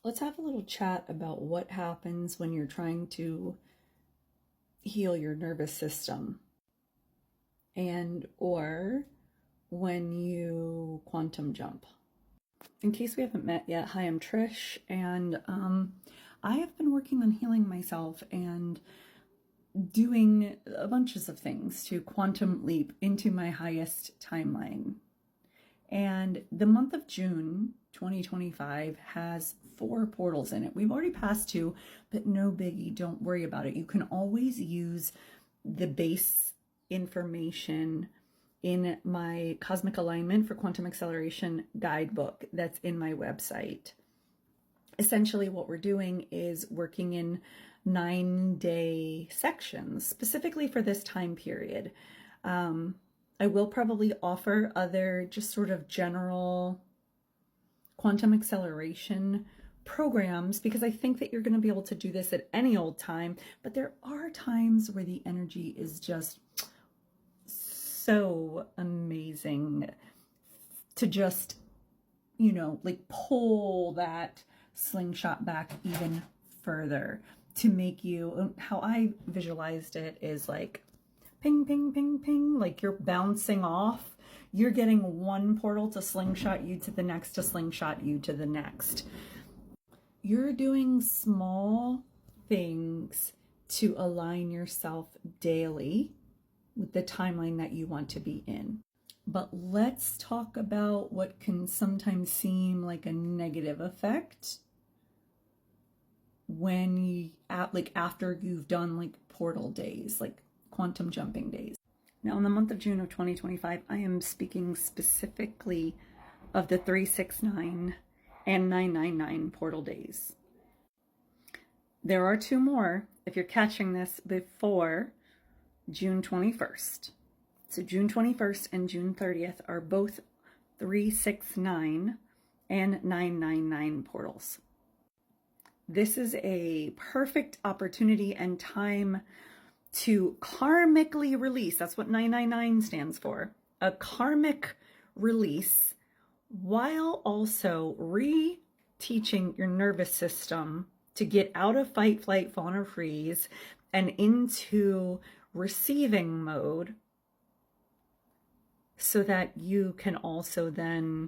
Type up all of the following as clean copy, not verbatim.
Let's have a little chat about what happens when you're trying to heal your nervous system and or when you quantum jump. In case we haven't met yet, hi, I'm Trish, and I have been working on healing myself and doing a bunches of things to quantum leap into my highest timeline. And the month of June 2025 has 4 portals in it. We've already passed 2, but no biggie, don't worry about it. You can always use the base information in my Cosmic Alignment for Quantum Acceleration guidebook that's in my website. Essentially what we're doing is working in 9-day sections, specifically for this time period. I will probably offer other just sort of general quantum acceleration programs because I think that you're going to be able to do this at any old time, but there are times where the energy is just so amazing to just, like pull that slingshot back even further to make you, how I visualized it is like ping, ping, ping, ping, like you're bouncing off. You're getting one portal to slingshot you to the next, to slingshot you to the next. You're doing small things to align yourself daily with the timeline that you want to be in. But let's talk about what can sometimes seem like a negative effect when you, after you've done like portal days, like quantum jumping days. Now, in the month of June of 2025, I am speaking specifically of the 369 and 999 portal days. There are 2 more if you're catching this before June 21st. So June 21st and June 30th are both 369 and 999 portals. This is a perfect opportunity and time to karmically release. That's what 999 stands for. A karmic release, while also re-teaching your nervous system to get out of fight, flight, fawn, or freeze and into receiving mode so that you can also then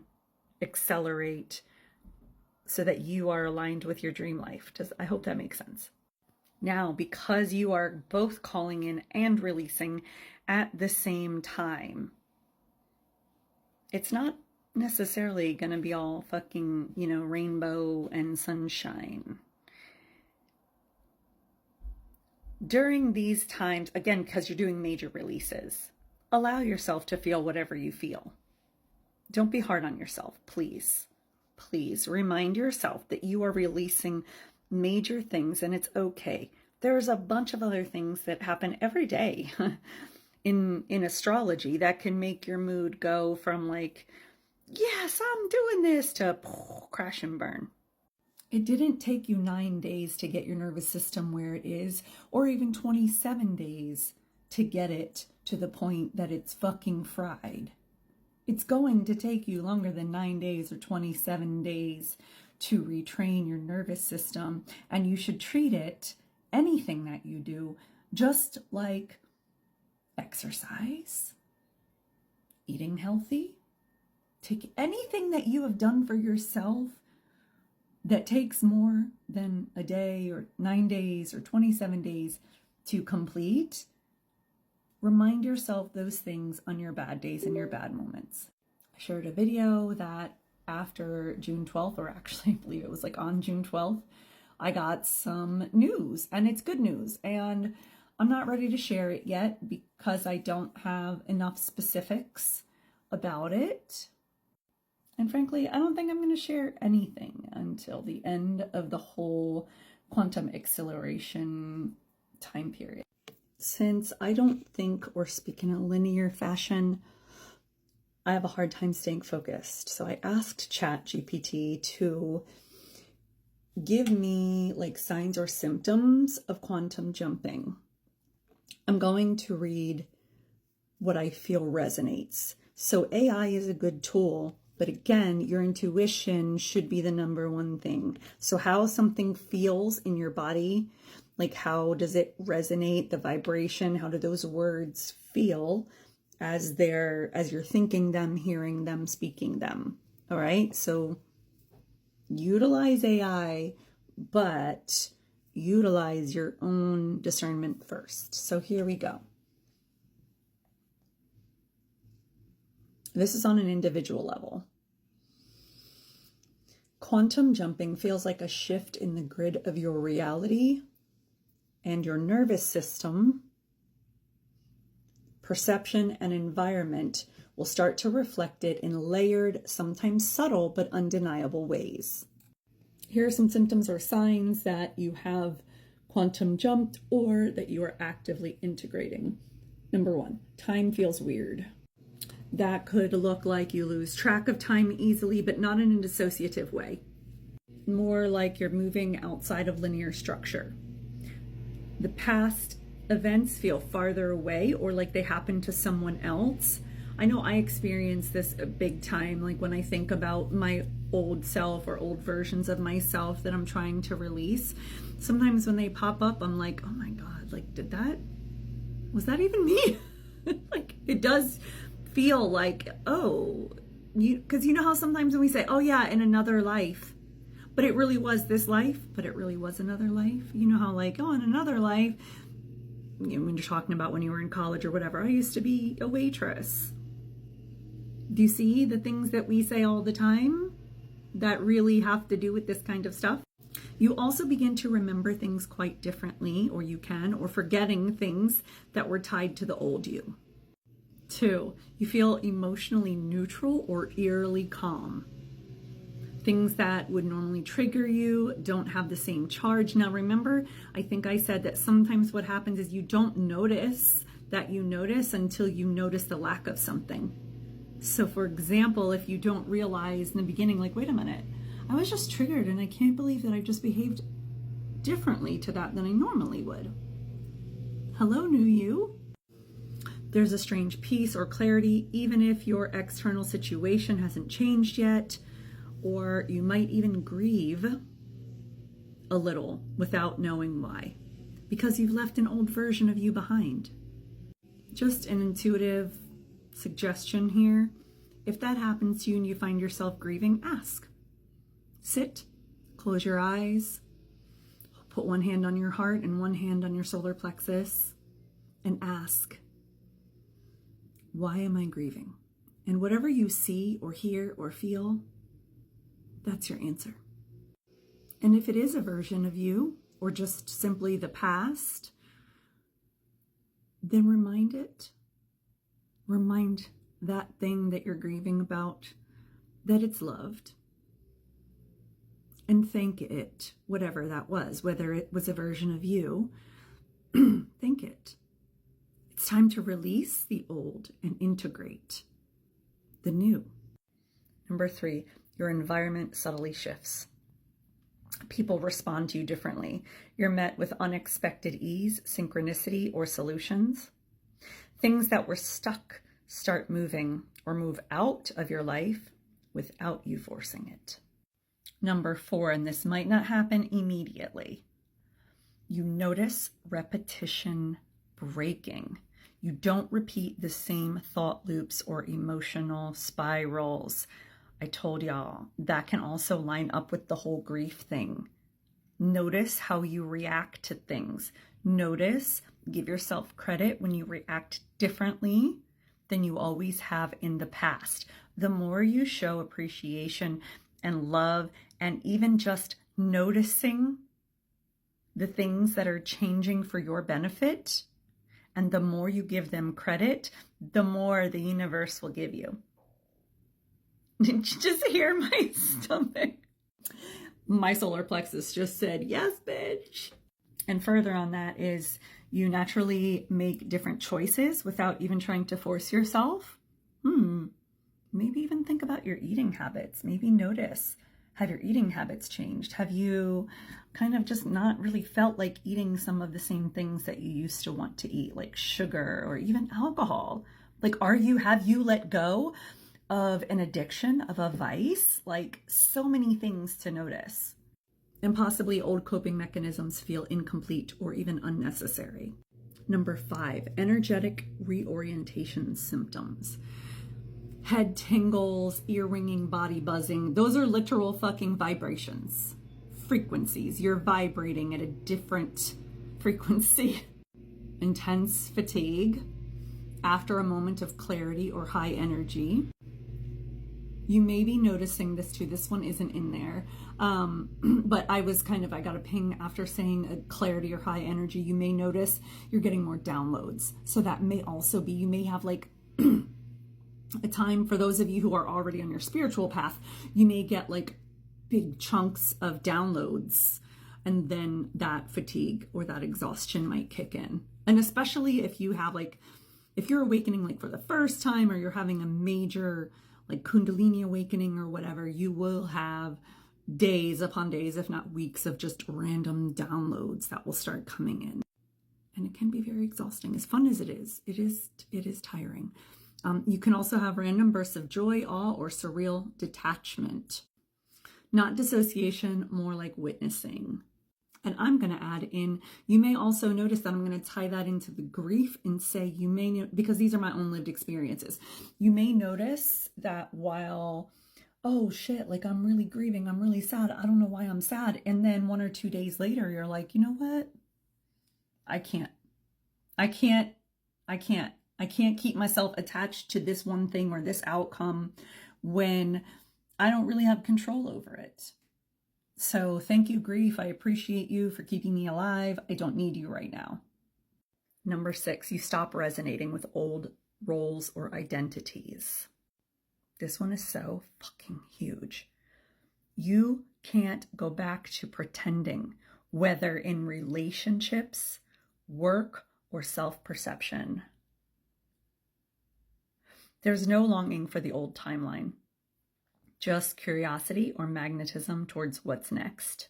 accelerate so that you are aligned with your dream life. I hope that makes sense. Now, because you are both calling in and releasing at the same time, it's not necessarily going to be all fucking, rainbow and sunshine. During these times, again, because you're doing major releases, allow yourself to feel whatever you feel. Don't be hard on yourself, please. Please remind yourself that you are releasing major things and it's okay. There's a bunch of other things that happen every day in astrology that can make your mood go from like, yes, I'm doing this, to crash and burn. It didn't take you 9 days to get your nervous system where it is, or even 27 days to get it to the point that it's fucking fried. It's going to take you longer than 9 days or 27 days to retrain your nervous system, and you should treat it, anything that you do, just like exercise, eating healthy. Take anything that you have done for yourself that takes more than a day or 9 days or 27 days to complete. Remind yourself those things on your bad days and your bad moments. I shared a video that after June 12th, or actually I believe it was like on June 12th, I got some news, and it's good news. And I'm not ready to share it yet because I don't have enough specifics about it. And frankly, I don't think I'm going to share anything until the end of the whole quantum acceleration time period. Since I don't think or speak in a linear fashion, I have a hard time staying focused. So I asked ChatGPT to give me like signs or symptoms of quantum jumping. I'm going to read what I feel resonates. So AI is a good tool But again, your intuition should be the number one thing. So how something feels in your body, like how does it resonate, the vibration, how do those words feel as you're thinking them, hearing them, speaking them. All right. So utilize AI, but utilize your own discernment first. So here we go. This is on an individual level. Quantum jumping feels like a shift in the grid of your reality, and your nervous system, perception, and environment will start to reflect it in layered, sometimes subtle, but undeniable ways. Here are some symptoms or signs that you have quantum jumped or that you are actively integrating. Number 1, time feels weird. That could look like you lose track of time easily, but not in a dissociative way. More like you're moving outside of linear structure. The past events feel farther away or like they happened to someone else. I know I experience this a big time, like when I think about my old self or old versions of myself that I'm trying to release. Sometimes when they pop up, I'm like, oh my God, like, was that even me? Like, it does feel like, oh, because you know how sometimes when we say, oh yeah, in another life, but it really was this life, but it really was another life. You know how like, oh, in another life, you know, when you're talking about when you were in college or whatever, I used to be a waitress. Do you see the things that we say all the time that really have to do with this kind of stuff? You also begin to remember things quite differently, or you can, or forgetting things that were tied to the old you. 2, you feel emotionally neutral or eerily calm. Things that would normally trigger you don't have the same charge. Now remember, I think I said that sometimes what happens is you don't notice that you notice until you notice the lack of something. So for example, if you don't realize in the beginning, like, wait a minute, I was just triggered and I can't believe that I just behaved differently to that than I normally would. Hello, new you. There's a strange peace or clarity, even if your external situation hasn't changed yet, or you might even grieve a little without knowing why, because you've left an old version of you behind. Just an intuitive suggestion here. If that happens to you and you find yourself grieving, ask. Sit, close your eyes, put one hand on your heart and one hand on your solar plexus, and ask, why am I grieving? And whatever you see or hear or feel, that's your answer. And if it is a version of you or just simply the past, then remind it. Remind that thing that you're grieving about that it's loved. And thank it, whatever that was, whether it was a version of you, thank it. It's time to release the old and integrate the new. Number 3, your environment subtly shifts. People respond to you differently. You're met with unexpected ease, synchronicity, or solutions. Things that were stuck start moving or move out of your life without you forcing it. Number 4, and this might not happen immediately. You notice repetition breaking. You don't repeat the same thought loops or emotional spirals. I told y'all that can also line up with the whole grief thing. Notice how you react to things. Notice, give yourself credit when you react differently than you always have in the past. The more you show appreciation and love and even just noticing the things that are changing for your benefit, and the more you give them credit, the more the universe will give you. Did you just hear my stomach? My solar plexus just said, yes, bitch. And further on that is you naturally make different choices without even trying to force yourself. Maybe even think about your eating habits. Maybe notice, have your eating habits changed? Have you kind of just not really felt like eating some of the same things that you used to want to eat, like sugar or even alcohol? Like, have you let go of an addiction, of a vice, like so many things to notice. And possibly old coping mechanisms feel incomplete or even unnecessary. Number 5, energetic reorientation symptoms. Head tingles, ear ringing, body buzzing. Those are literal fucking vibrations, frequencies. You're vibrating at a different frequency. Intense fatigue after a moment of clarity or high energy. You may be noticing this too. This one isn't in there. But I got a ping after saying clarity or high energy. You may notice you're getting more downloads. So that may also be, you may have like a time, for those of you who are already on your spiritual path, you may get like big chunks of downloads, and then that fatigue or that exhaustion might kick in. And especially if you have like, if you're awakening like for the first time, or you're having a major like Kundalini awakening or whatever, you will have days upon days, if not weeks, of just random downloads that will start coming in. And it can be very exhausting. As fun as it is tiring. You can also have random bursts of joy, awe, or surreal detachment. Not dissociation, more like witnessing. And I'm going to add in, you may also notice that I'm going to tie that into the grief and say, you may know, because these are my own lived experiences. You may notice that while, oh shit, like I'm really grieving, I'm really sad, I don't know why I'm sad. And then 1 or 2 days later, you're like, you know what? I can't keep myself attached to this one thing or this outcome when I don't really have control over it. So thank you, grief. I appreciate you for keeping me alive. I don't need you right now. Number 6, you stop resonating with old roles or identities. This one is so fucking huge. You can't go back to pretending, whether in relationships, work, or self-perception. There's no longing for the old timeline. Just curiosity or magnetism towards what's next.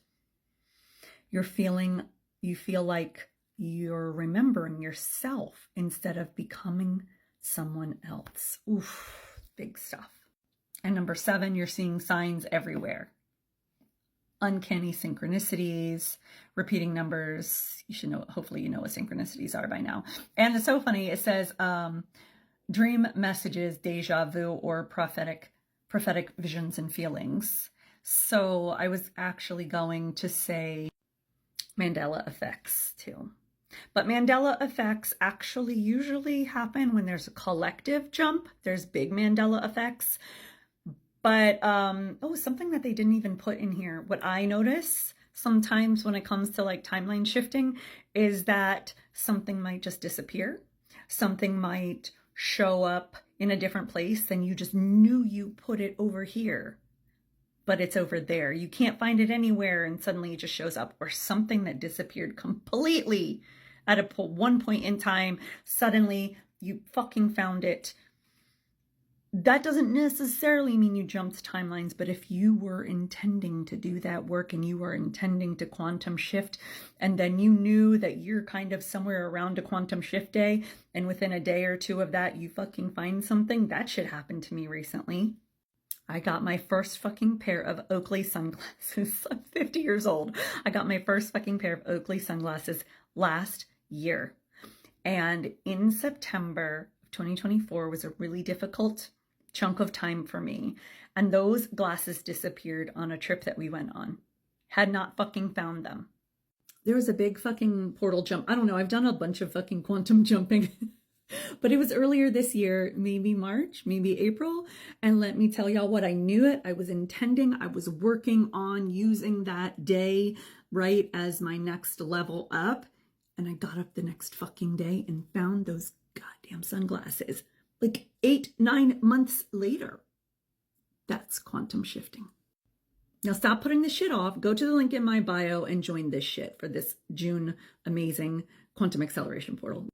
You feel like you're remembering yourself instead of becoming someone else. Oof, big stuff. And number 7, you're seeing signs everywhere. Uncanny synchronicities, repeating numbers. You should know, hopefully you know what synchronicities are by now. And it's so funny, it says dream messages, deja vu, or prophetic visions and feelings. So I was actually going to say Mandela effects too. But Mandela effects actually usually happen when there's a collective jump. There's big Mandela effects. But, something that they didn't even put in here. What I notice sometimes when it comes to like timeline shifting is that something might just disappear. Something might show up in a different place and you just knew you put it over here, but it's over there. You can't find it anywhere and suddenly it just shows up. Or something that disappeared completely at one point in time, suddenly you fucking found it. That doesn't necessarily mean you jumped timelines, but if you were intending to do that work and you were intending to quantum shift, and then you knew that you're kind of somewhere around a quantum shift day, and within a day or 2 of that, you fucking find something. That shit happened to me recently. I got my first fucking pair of Oakley sunglasses. I'm 50 years old. I got my first fucking pair of Oakley sunglasses last year. And in September of 2024 was a really difficult chunk of time for me. And those glasses disappeared on a trip that we went on. Had not fucking found them. There was a big fucking portal jump. I don't know. I've done a bunch of fucking quantum jumping. But it was earlier this year, maybe March, maybe April. And let me tell y'all what, I knew it. I was intending, I was working on using that day, right, as my next level up. And I got up the next fucking day and found those goddamn sunglasses. Like 8-9 months later. That's quantum shifting. Now stop putting this shit off. Go to the link in my bio and join this shit for this June amazing quantum acceleration portal.